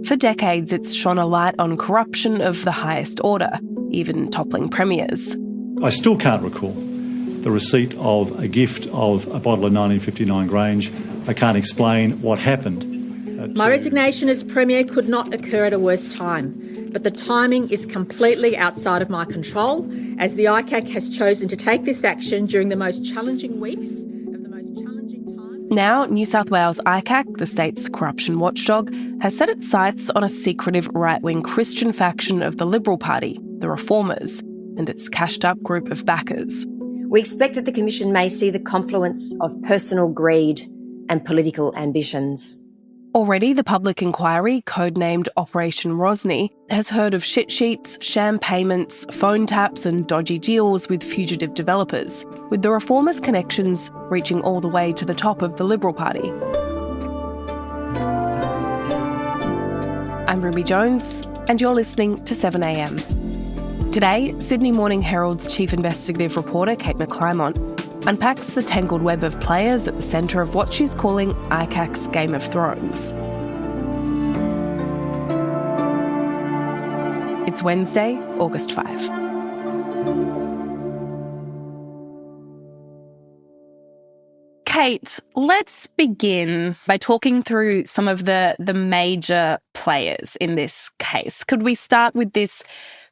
For decades, it's shone a light on corruption of the highest order, even toppling premiers. I still can't recall the receipt of a gift of a bottle of 1959 Grange. I can't explain what happened. My resignation as Premier could not occur at a worse time, but the timing is completely outside of my control, as the ICAC has chosen to take this action during the most challenging weeks of the most challenging times. Now, New South Wales ICAC, the state's corruption watchdog, has set its sights on a secretive right-wing Christian faction of the Liberal Party, the Reformers, and its cashed-up group of backers. We expect that the Commission may see the confluence of personal greed and political ambitions. Already, the public inquiry, codenamed Operation Rosny, has heard of shit sheets, sham payments, phone taps and dodgy deals with fugitive developers, with the Reformers' connections reaching all the way to the top of the Liberal Party. I'm Ruby Jones, and you're listening to 7am. Today, Sydney Morning Herald's chief investigative reporter, Kate McClymont, unpacks the tangled web of players at the centre of what she's calling ICAC's Game of Thrones. It's Wednesday, August 5. Kate, let's begin by talking through some of the major players in this case. Could we start with this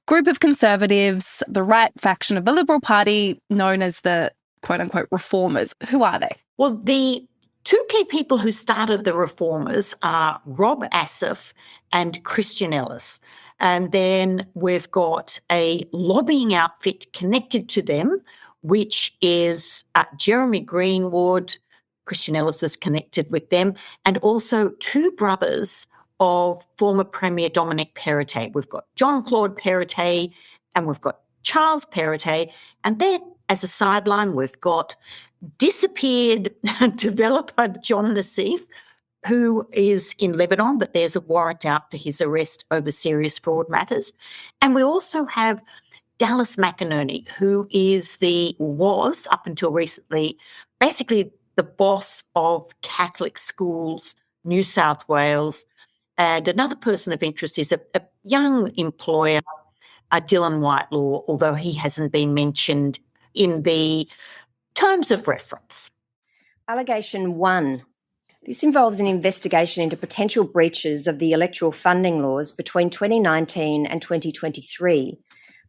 group of Conservatives, the right faction of the Liberal Party, known as the quote-unquote Reformers? Who are they? Well, the two key people who started the Reformers are Rob Asif and Christian Ellis. And then we've got a lobbying outfit connected to them, which is Jeremy Greenwood. Christian Ellis is connected with them, and also two brothers of former Premier Dominic Perrottet. We've got Jean-Claude Perrottet and we've got Charles Perrottet. And then, as a sideline, we've got disappeared developer John Nassif, who is in Lebanon, but there's a warrant out for his arrest over serious fraud matters. And we also have Dallas McInerney, who was, up until recently, basically the boss of Catholic Schools, New South Wales. And another person of interest is a young employer, Dylan Whitelaw, although he hasn't been mentioned in the terms of reference. Allegation 1. This involves an investigation into potential breaches of the electoral funding laws between 2019 and 2023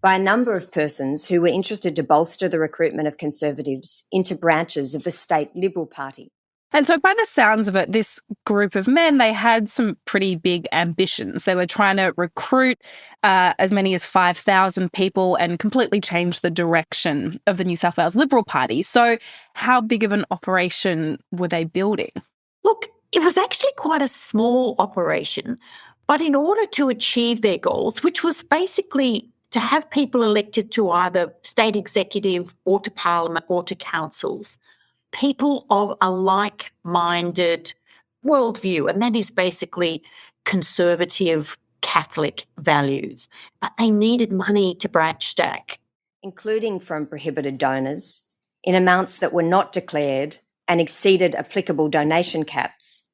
by a number of persons who were interested to bolster the recruitment of Conservatives into branches of the state Liberal Party. And so by the sounds of it, this group of men, they had some pretty big ambitions. They were trying to recruit as many as 5,000 people and completely change the direction of the New South Wales Liberal Party. So how big of an operation were they building? Look, it was actually quite a small operation, but in order to achieve their goals, which was basically to have people elected to either state executive or to parliament or to councils, people of a like-minded worldview, and that is basically conservative Catholic values. But they needed money to branch stack. Including from prohibited donors, in amounts that were not declared and exceeded applicable donation caps,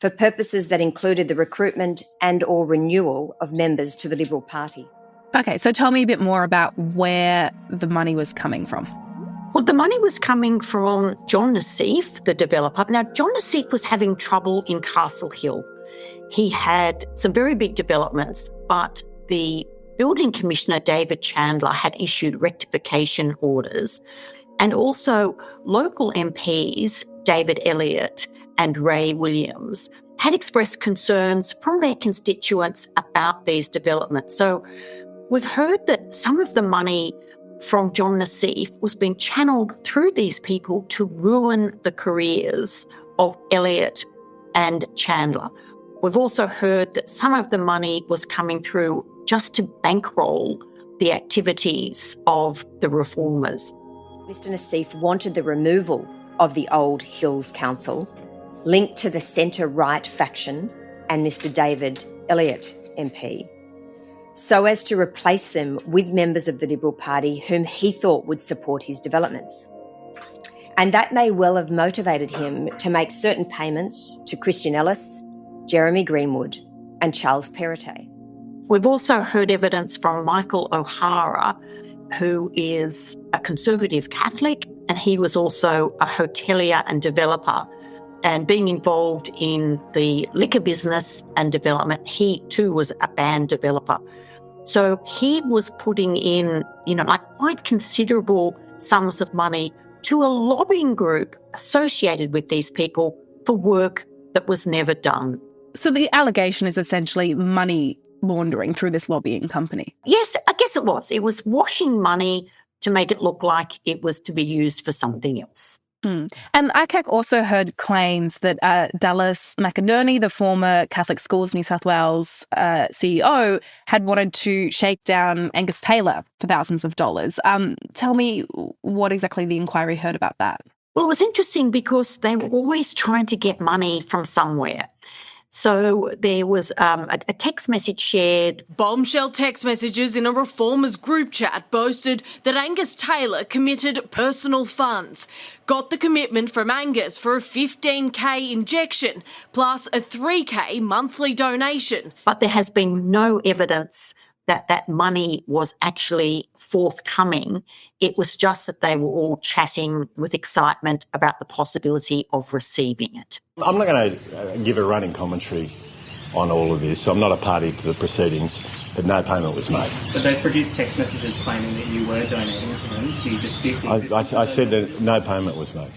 for purposes that included the recruitment and or renewal of members to the Liberal Party. Okay, so tell me a bit more about where the money was coming from. Well, the money was coming from John Nassif, the developer. Now, John Nassif was having trouble in Castle Hill. He had some very big developments, but the building commissioner, David Chandler, had issued rectification orders. And also local MPs, David Elliott and Ray Williams, had expressed concerns from their constituents about these developments. So we've heard that some of the money from John Nassif was being channeled through these people to ruin the careers of Elliott and Chandler. We've also heard that some of the money was coming through just to bankroll the activities of the Reformers. Mr Nassif wanted the removal of the old Hills Council, linked to the centre-right faction and Mr David Elliott MP, so as to replace them with members of the Liberal Party whom he thought would support his developments. And that may well have motivated him to make certain payments to Christian Ellis, Jeremy Greenwood and Charles Perrottet. We've also heard evidence from Michael O'Hara, who is a conservative Catholic, and he was also a hotelier and developer. And being involved in the liquor business and development, he too was a band developer. So he was putting in, quite considerable sums of money to a lobbying group associated with these people for work that was never done. So the allegation is essentially money laundering through this lobbying company. Yes, I guess it was. It was washing money to make it look like it was to be used for something else. And ICAC also heard claims that Dallas McInerney, the former Catholic Schools New South Wales CEO, had wanted to shake down Angus Taylor for thousands of dollars. Tell me what exactly the inquiry heard about that. Well, it was interesting because they were always trying to get money from somewhere. So there was a text message shared. Bombshell text messages in a Reformers group chat boasted that Angus Taylor committed personal funds, got the commitment from Angus for a $15,000 injection plus a $3,000 monthly donation. But there has been no evidence that money was actually forthcoming. It was just that they were all chatting with excitement about the possibility of receiving it. I'm not going to give a running commentary on all of this. I'm not a party to the proceedings, but no payment was made. But they produced text messages claiming that you were donating to them. Do you dispute the existence I said that no payment was made.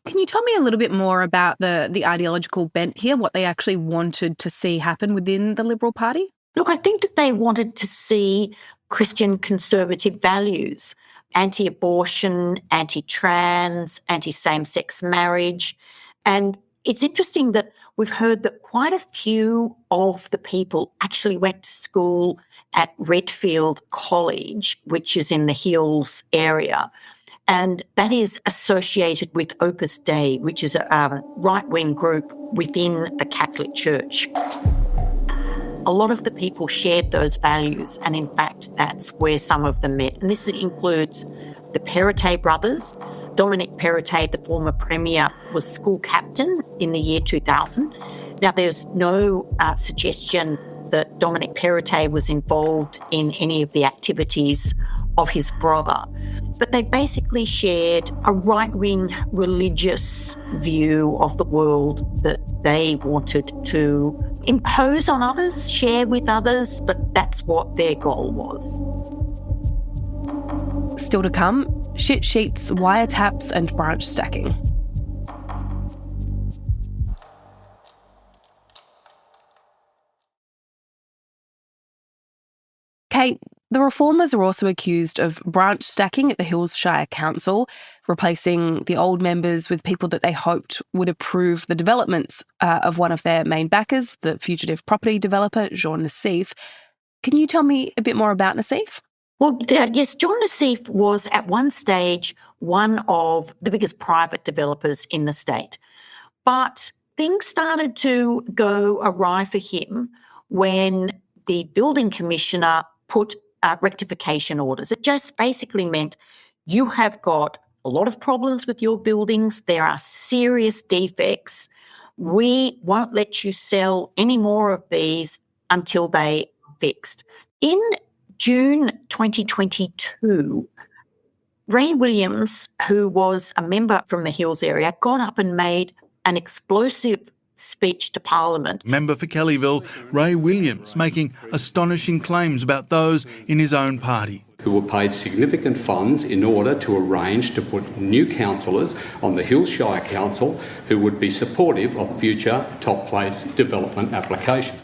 Can you tell me a little bit more about the ideological bent here, what they actually wanted to see happen within the Liberal Party? Look, I think that they wanted to see Christian conservative values, anti-abortion, anti-trans, anti-same-sex marriage. And it's interesting that we've heard that quite a few of the people actually went to school at Redfield College, which is in the Hills area. And that is associated with Opus Dei, which is a right-wing group within the Catholic Church. A lot of the people shared those values, and in fact, that's where some of them met. And this includes the Perrottet brothers. Dominic Perrottet, the former Premier, was school captain in the year 2000. Now, there's no suggestion that Dominic Perrottet was involved in any of the activities of his brother. But they basically shared a right-wing religious view of the world that they wanted to impose on others, share with others, but that's what their goal was. Still to come, shit sheets, wiretaps and branch stacking. Kate, the Reformers are also accused of branch stacking at the Hills Shire Council, replacing the old members with people that they hoped would approve the developments of one of their main backers, the fugitive property developer, John Nassif. Can you tell me a bit more about Nassif? Well, yes, John Nassif was at one stage one of the biggest private developers in the state. But things started to go awry for him when the building commissioner put rectification orders. It just basically meant you have got a lot of problems with your buildings. There are serious defects. We won't let you sell any more of these until they are fixed. In June 2022, Ray Williams, who was a member from the Hills area, got up and made an explosive speech to Parliament. Member for Kellyville, Ray Williams, making astonishing claims about those in his own party. Who were paid significant funds in order to arrange to put new councillors on the Hills Shire Council who would be supportive of future top place development applications.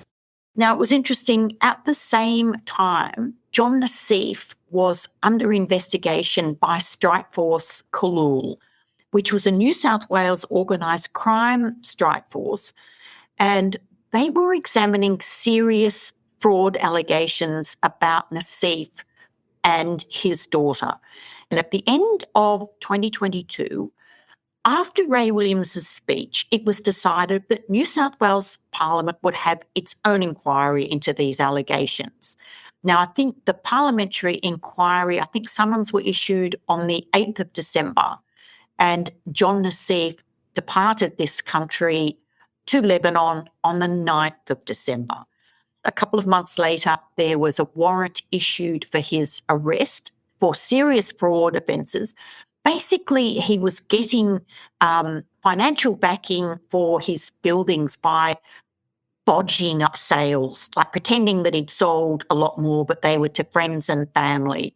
Now, it was interesting, at the same time, John Nassif was under investigation by Strikeforce Cooloola, which was a New South Wales organised crime strike force, and they were examining serious fraud allegations about Nassif and his daughter. And at the end of 2022, after Ray Williams's speech, it was decided that New South Wales Parliament would have its own inquiry into these allegations. Now, I think the parliamentary inquiry, I think summons were issued on the 8th of December, and John Nassif departed this country to Lebanon on the 9th of December. a couple of months later, there was a warrant issued for his arrest for serious fraud offences. Basically, he was getting financial backing for his buildings by bodging up sales, like pretending that he'd sold a lot more, but they were to friends and family.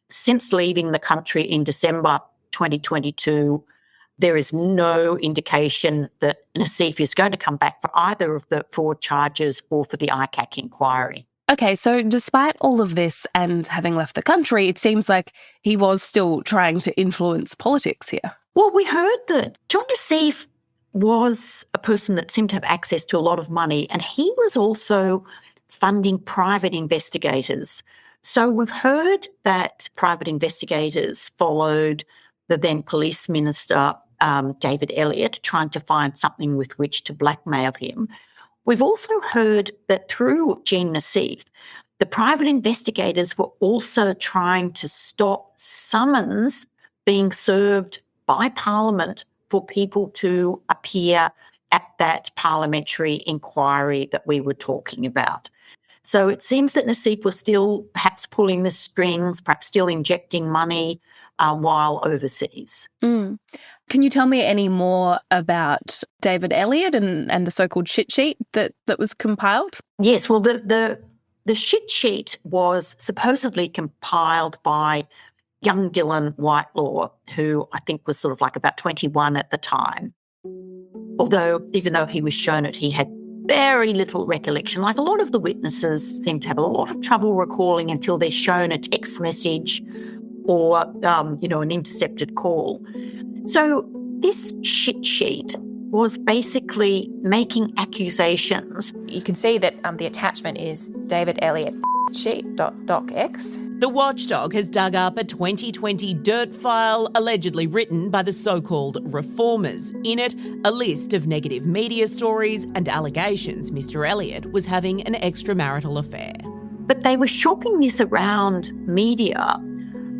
Since leaving the country in December 2022, there is no indication that Nassif is going to come back for either of the fraud charges or for the ICAC inquiry. Okay, so despite all of this and having left the country, it seems like he was still trying to influence politics here. Well, we heard that John Nassif was a person that seemed to have access to a lot of money, and he was also funding private investigators. So we've heard that private investigators followed the then police minister, David Elliott, trying to find something with which to blackmail him. We've also heard that through Jean Nassif, the private investigators were also trying to stop summons being served by Parliament for people to appear at that parliamentary inquiry that we were talking about. So it seems that Nassif was still perhaps pulling the strings, perhaps still injecting money while overseas. Can you tell me any more about David Elliott and the so-called shit sheet that was compiled? Yes, well, the shit sheet was supposedly compiled by young Dylan Whitelaw, who I think was sort of like about 21 at the time. Although, even though he was shown it, he had very little recollection. Like a lot of the witnesses seem to have a lot of trouble recalling until they're shown a text message or, an intercepted call. So this shit sheet was basically making accusations. You can see that the attachment is David Elliott sheet.docx. The watchdog has dug up a 2020 dirt file allegedly written by the so-called reformers. In it, a list of negative media stories and allegations Mr. Elliott was having an extramarital affair. But they were shopping this around media,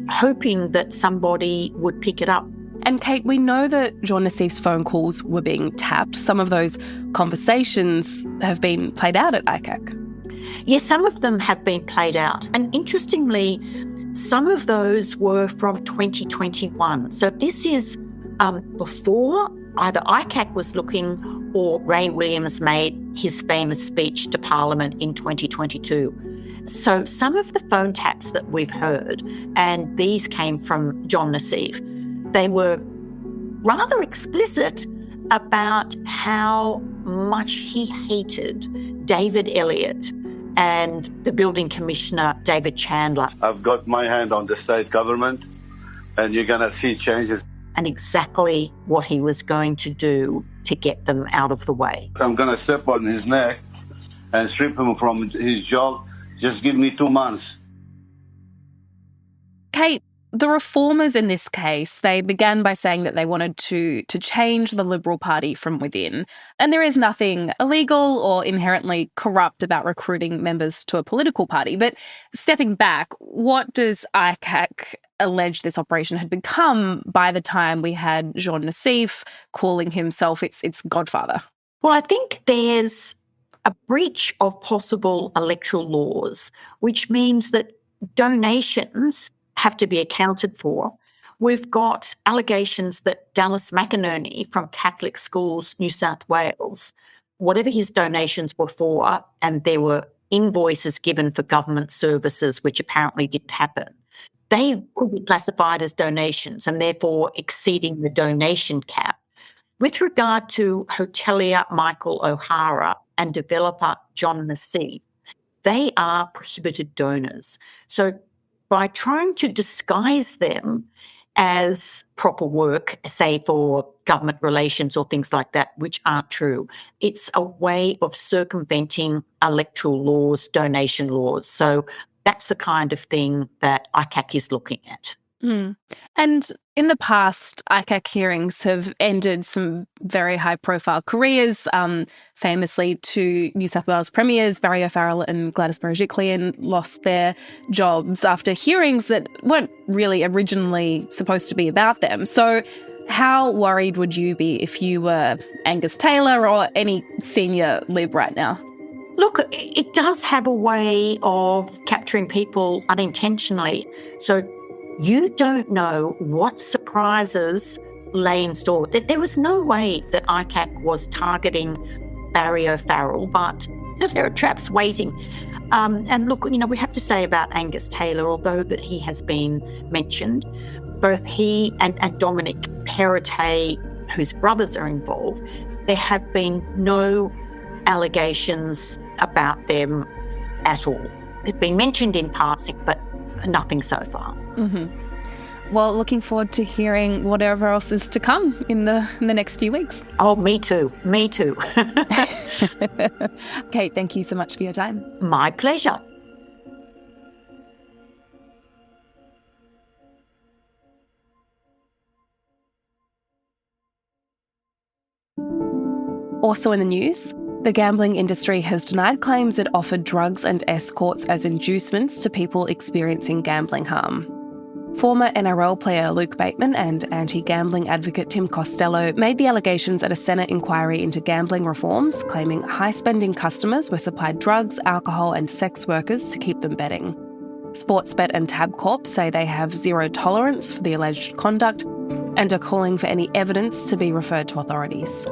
hoping that somebody would pick it up. And Kate, we know that John Nassif's phone calls were being tapped. Some of those conversations have been played out at ICAC. Yes, some of them have been played out. And interestingly, some of those were from 2021. So this is before either ICAC was looking or Ray Williams made his famous speech to Parliament in 2022. So some of the phone taps that we've heard, and these came from John Nassif, they were rather explicit about how much he hated David Elliott and the building commissioner, David Chandler. I've got my hand on the state government, and you're going to see changes. And exactly what he was going to do to get them out of the way. I'm going to step on his neck and strip him from his job. Just give me 2 months. Kate, the reformers in this case, they began by saying that they wanted to change the Liberal Party from within. And there is nothing illegal or inherently corrupt about recruiting members to a political party. But stepping back, what does ICAC allege this operation had become by the time we had Jean Nassif calling himself its godfather? Well, I think there's a breach of possible electoral laws, which means that donations have to be accounted for. We've got allegations that Dallas McInerney from Catholic Schools, New South Wales, whatever his donations were for, and there were invoices given for government services, which apparently didn't happen, they could be classified as donations and therefore exceeding the donation cap. With regard to hotelier Michael O'Hara and developer John Nassif, they are prohibited donors. So by trying to disguise them as proper work, say for government relations or things like that, which aren't true, it's a way of circumventing electoral laws, donation laws. So that's the kind of thing that ICAC is looking at. And in the past, ICAC hearings have ended some very high-profile careers, famously two New South Wales premiers, Barry O'Farrell and Gladys Berejiklian, lost their jobs after hearings that weren't really originally supposed to be about them. So how worried would you be if you were Angus Taylor or any senior Lib right now? Look, it does have a way of capturing people unintentionally. So you don't know what surprises lay in store. There was no way that ICAC was targeting Barry O'Farrell, but there are traps waiting. And look, we have to say about Angus Taylor, although that he has been mentioned, both he and Dominic Perrottet, whose brothers are involved, there have been no allegations about them at all. They've been mentioned in passing, but nothing so far. Mm-hmm. Well, looking forward to hearing whatever else is to come in the next few weeks. Oh, me too. Me too. Kate, thank you so much for your time. My pleasure. Also in the news, the gambling industry has denied claims it offered drugs and escorts as inducements to people experiencing gambling harm. Former NRL player Luke Bateman and anti-gambling advocate Tim Costello made the allegations at a Senate inquiry into gambling reforms, claiming high-spending customers were supplied drugs, alcohol and sex workers to keep them betting. Sportsbet and Tabcorp say they have zero tolerance for the alleged conduct and are calling for any evidence to be referred to authorities.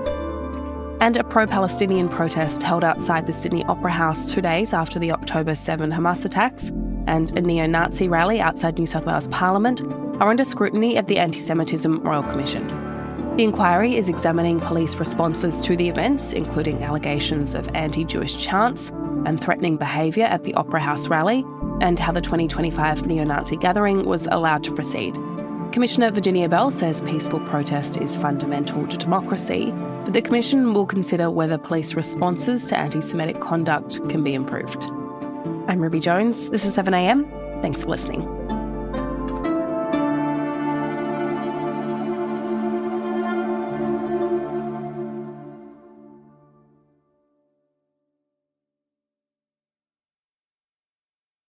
And a pro-Palestinian protest held outside the Sydney Opera House 2 days after the October 7 Hamas attacks and a neo-Nazi rally outside New South Wales Parliament are under scrutiny of the Anti-Semitism Royal Commission. The inquiry is examining police responses to the events, including allegations of anti-Jewish chants and threatening behaviour at the Opera House rally, and how the 2025 neo-Nazi gathering was allowed to proceed. Commissioner Virginia Bell says peaceful protest is fundamental to democracy, but the Commission will consider whether police responses to anti-Semitic conduct can be improved. I'm Ruby Jones. This is 7am. Thanks for listening.